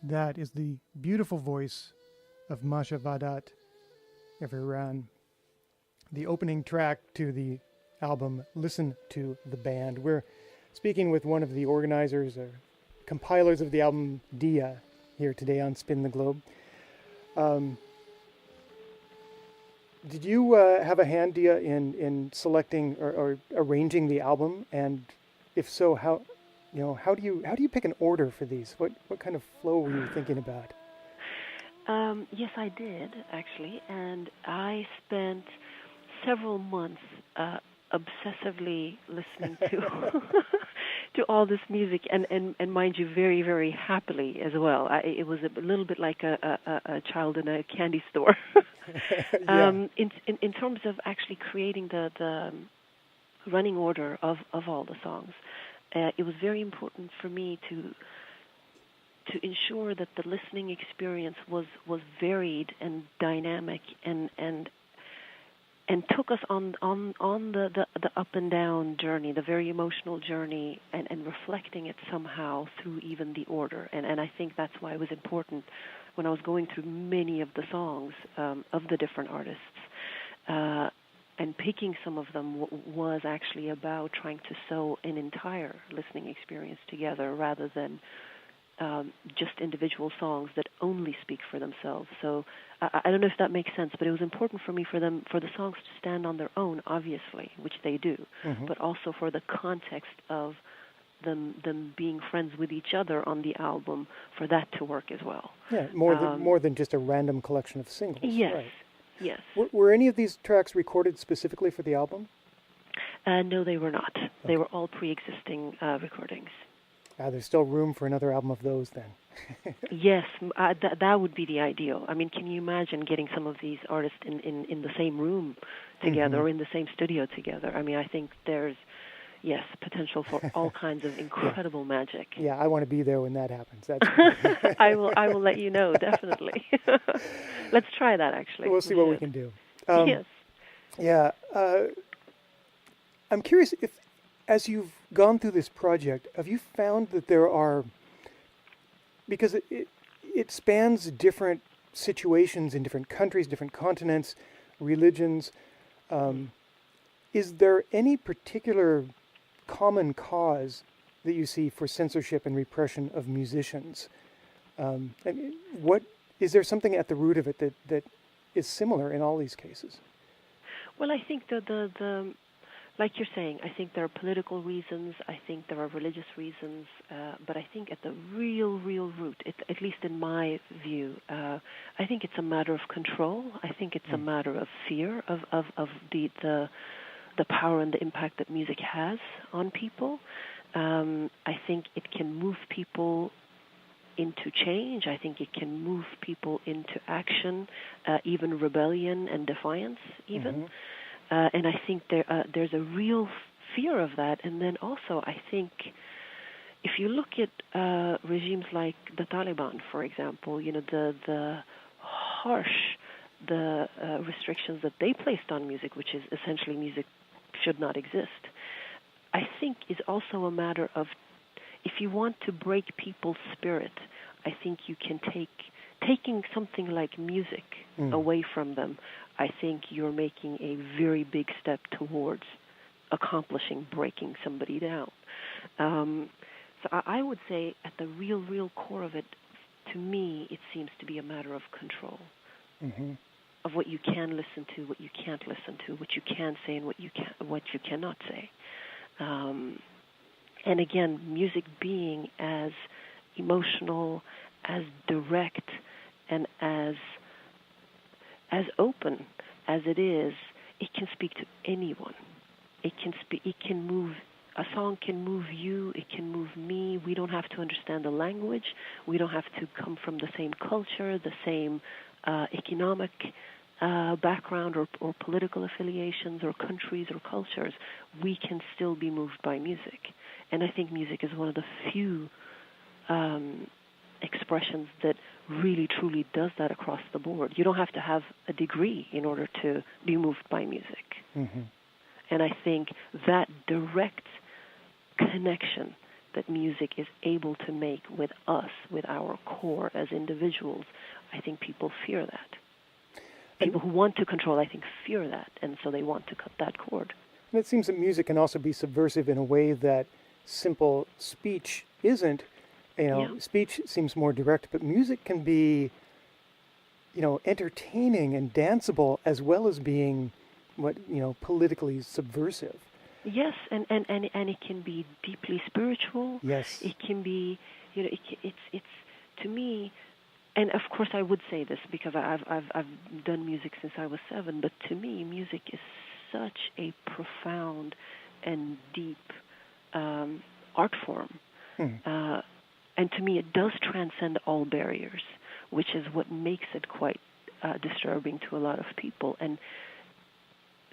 That is the beautiful voice of Masha Vadat, everyone. The opening track to the album, Listen to the Band. We're speaking with one of the organizers or compilers of the album, Deeyah, here today on Spin the Globe. Did you have a hand, Deeyah, in selecting or arranging the album? And if so, how do you pick an order for these? What kind of flow were you thinking about? Yes, I did, actually. And I spent several months obsessively listening to to all this music, and mind you, very, very happily as well. It was a little bit like a child in a candy store. Yeah. In terms of actually creating the running order of all the songs, it was very important for me to ensure that the listening experience was varied and dynamic and took us on the up and down journey, the very emotional journey, and reflecting it somehow through even the order. And I think that's why it was important when I was going through many of the songs of the different artists, and picking some of them was actually about trying to sew an entire listening experience together rather than just individual songs that only speak for themselves. So I don't know if that makes sense, but it was important for me for the songs to stand on their own, obviously, which they do, but also for the context of them being friends with each other on the album, for that to work as well. Yeah, more than just a random collection of singles. Yes, Right. yes. Were any of these tracks recorded specifically for the album? No, they were not. Okay. They were all pre-existing recordings. There's still room for another album of those then. Yes, that would be the ideal. I mean, can you imagine getting some of these artists in the same room together or in the same studio together? I mean, I think there's, yes, potential for all kinds of incredible magic. Yeah, I want to be there when that happens. That's I will let you know, definitely. Let's try that, actually. We'll see what we can do. Yes. Yeah. I'm curious if, as you've gone through this project, have you found that there are, because it spans different situations in different countries, different continents, religions, is there any particular common cause that you see for censorship and repression of musicians? I mean, is there something at the root of it that is similar in all these cases? Well, I think the like you're saying, I think there are political reasons, I think there are religious reasons, but I think at the real root, at least in my view, I think it's a matter of control. I think it's a matter of fear of the power and the impact that music has on people. I think it can move people into change. I think it can move people into action, even rebellion and defiance, even. And I think there's a real fear of that. And then also, I think if you look at regimes like the Taliban, for example, you know, the harsh restrictions that they placed on music, which is essentially music should not exist, I think is also a matter of, if you want to break people's spirit, I think you can taking something like music away from them, I think you're making a very big step towards accomplishing breaking somebody down. So I would say at the real core of it, to me, it seems to be a matter of control of what you can listen to, what you can't listen to, what you can say, and what you cannot say. And again, music being as emotional, as direct, and as open as it is, it can speak to anyone. It can move. A song can move you. It can move me. We don't have to understand the language. We don't have to come from the same culture, the same economic background or political affiliations or countries or cultures. We can still be moved by music. And I think music is one of the few expressions that really, truly does that across the board. You don't have to have a degree in order to be moved by music. And I think that direct connection that music is able to make with us, with our core as individuals, I think people fear that. People who want to control, I think, fear that, and so they want to cut that cord. And it seems that music can also be subversive in a way that simple speech isn't. Speech seems more direct, but music can be, entertaining and danceable as well as being politically subversive. Yes, and it can be deeply spiritual. Yes. It can be, it's to me, and of course I would say this because I've done music since I was 7, but to me music is such a profound and deep art form. And to me it does transcend all barriers, which is what makes it quite disturbing to a lot of people. And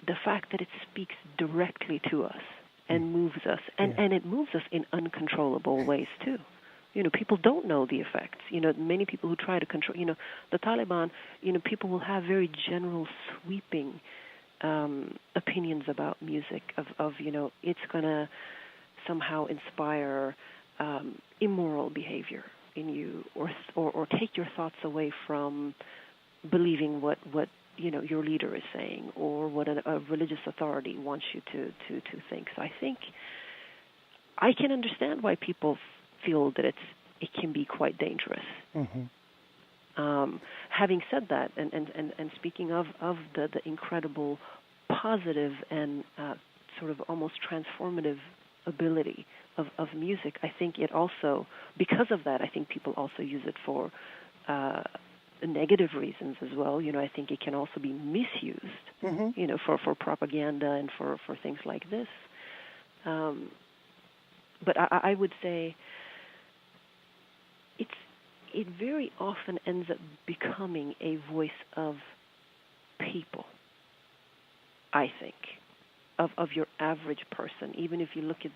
the fact that it speaks directly to us and moves us, and it moves us in uncontrollable ways too. People don't know the effects. Many people who try to control, the Taliban, people will have very general, sweeping opinions about music of it's going to somehow inspire immoral behavior in you, or take your thoughts away from believing what your leader is saying, or what a religious authority wants you to think. So I think I can understand why people feel that it can be quite dangerous. Having said that, and speaking of the incredible positive and sort of almost transformative ability of music, I think it also, because of that, I think people also use it for negative reasons as well. I think it can also be misused, for propaganda and for things like this. But I would say it very often ends up becoming a voice of people, I think, of your average person. Even if you look at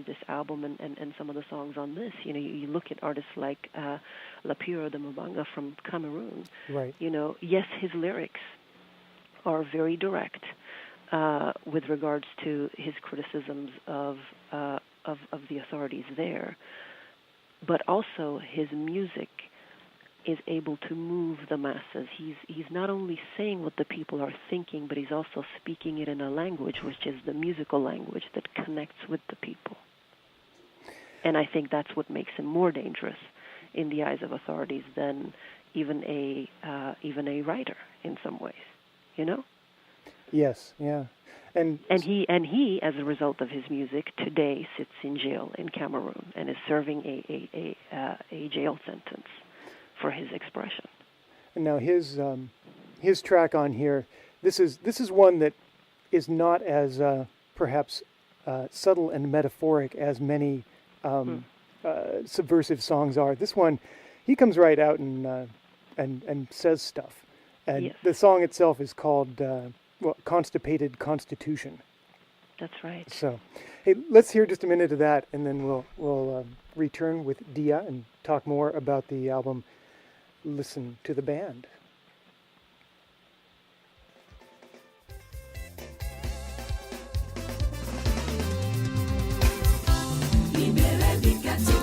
this album and some of the songs on this, you look at artists like Lapiro de Mubanga from Cameroon. Right. Yes, his lyrics are very direct with regards to his criticisms of the authorities there, but also his music is able to move the masses. He's not only saying what the people are thinking, but he's also speaking it in a language which is the musical language that connects with the people. And I think that's what makes him more dangerous in the eyes of authorities than even a writer in some ways. Yes, yeah. And he, as a result of his music, today sits in jail in Cameroon and is serving a jail sentence for his expression. And now his track on here, this is one that is not as perhaps subtle and metaphoric as many subversive songs are. This one, he comes right out and says stuff. And yes. The song itself is called Constipated Constitution. That's right. So, hey, let's hear just a minute of that, and then we'll return with Deeyah and talk more about the album Listen to the Band. Libéré du quartier.